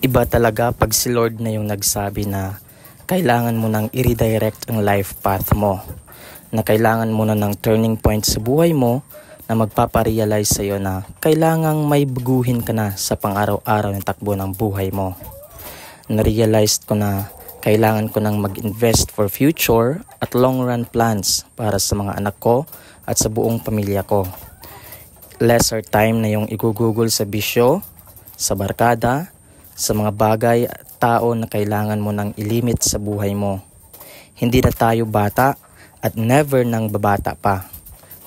Iba talaga pag si Lord na yung nagsabi na kailangan mo nang i-redirect ang life path mo. Na kailangan mo na ng turning point sa buhay mo na magpaparealize sa'yo na kailangang may baguhin ka na sa pang-araw-araw na takbo ng buhay mo. Na-realize ko na kailangan ko nang mag-invest for future at long-run plans para sa mga anak ko at sa buong pamilya ko. Lesser time na yung igugugol sa bisyo, sa barkada, sa mga bagay at tao na kailangan mo nang ilimit sa buhay mo. Hindi na tayo bata at never nang babata pa.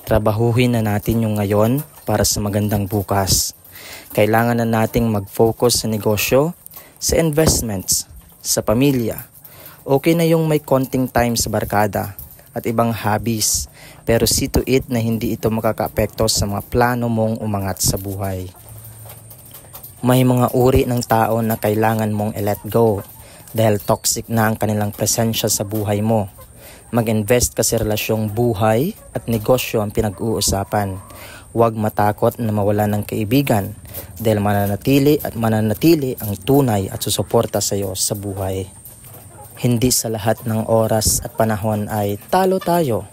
Trabahuhin na natin yung ngayon para sa magandang bukas. Kailangan na nating mag-focus sa negosyo, sa investments, sa pamilya. Okay na yung may konting time sa barkada at ibang hobbies, pero see to it na hindi ito makakaapekto sa mga plano mong umangat sa buhay. May mga uri ng tao na kailangan mong i-let go dahil toxic na ang kanilang presensya sa buhay mo. Mag-invest ka sa relasyong buhay at negosyo ang pinag-uusapan. Huwag matakot na mawala ng kaibigan dahil mananatili ang tunay at susuporta sa iyo sa buhay. Hindi sa lahat ng oras at panahon ay talo tayo.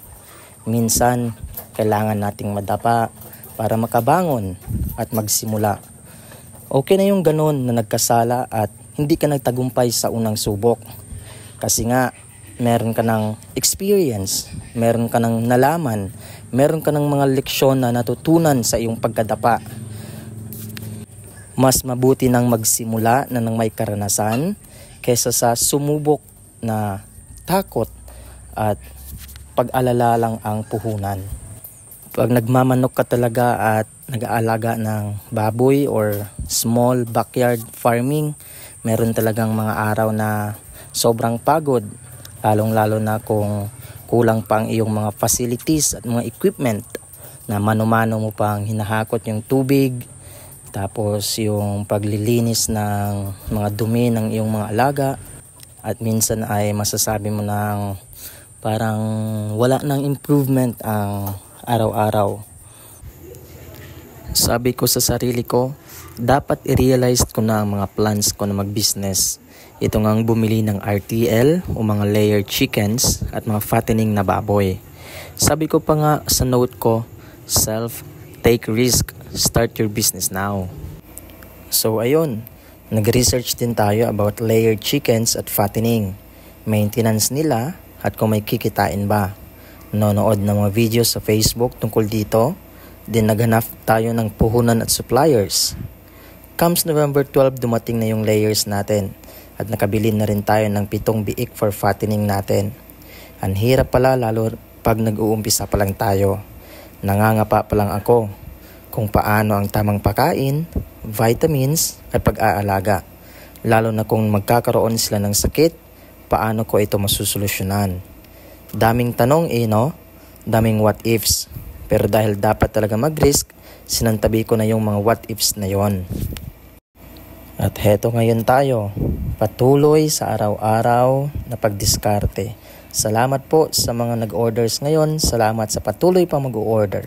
Minsan, kailangan nating madapa para makabangon at magsimula. Okay na yung ganun na nagkasala at hindi ka nagtagumpay sa unang subok. Kasi nga, meron ka ng experience, meron ka ng nalaman, meron ka ng mga leksyon na natutunan sa iyong pagkadapa. Mas mabuti nang magsimula na ng may karanasan kaysa sa sumubok na takot at pag-alala lang ang puhunan. Pag nagmamanok ka talaga at nag-aalaga ng baboy or small backyard farming, meron talagang mga araw na sobrang pagod, lalong-lalo na kung kulang pa ang iyong mga facilities at mga equipment na mano-mano mo pang hinahakot yung tubig, tapos yung paglilinis ng mga dumi ng iyong mga alaga, at minsan ay masasabi mo ng parang wala nang improvement ang araw-araw. Sabi ko sa sarili ko, dapat i-realize ko na ang mga plans ko na mag-business. Ito ngang bumili ng RTL o mga layered chickens at mga fattening na baboy. Sabi ko pa nga sa note ko, take risk, start your business now. So ayun, nag-research din tayo about layered chickens at fattening, maintenance nila at kung may kikitain ba. Nanonood ng mga videos sa Facebook tungkol dito, din naghanap tayo ng puhunan at suppliers. Comes November 12, dumating na yung layers natin at nakabili na rin tayo ng 7 biik for fattening natin. Ang hirap pala lalo pag nag-uumpisa pa lang tayo. Nangangapa pa lang ako kung paano ang tamang pagkain, vitamins at pag-aalaga. Lalo na kung magkakaroon sila ng sakit, paano ko ito masusolusyonan. Daming tanong no? Daming what ifs. Pero dahil dapat talaga mag-risk, sinantabi ko na yung mga what ifs na yon. At heto ngayon tayo, patuloy sa araw-araw na pagdiskarte. Salamat po sa mga nag-orders ngayon. Salamat sa patuloy pang mag-order.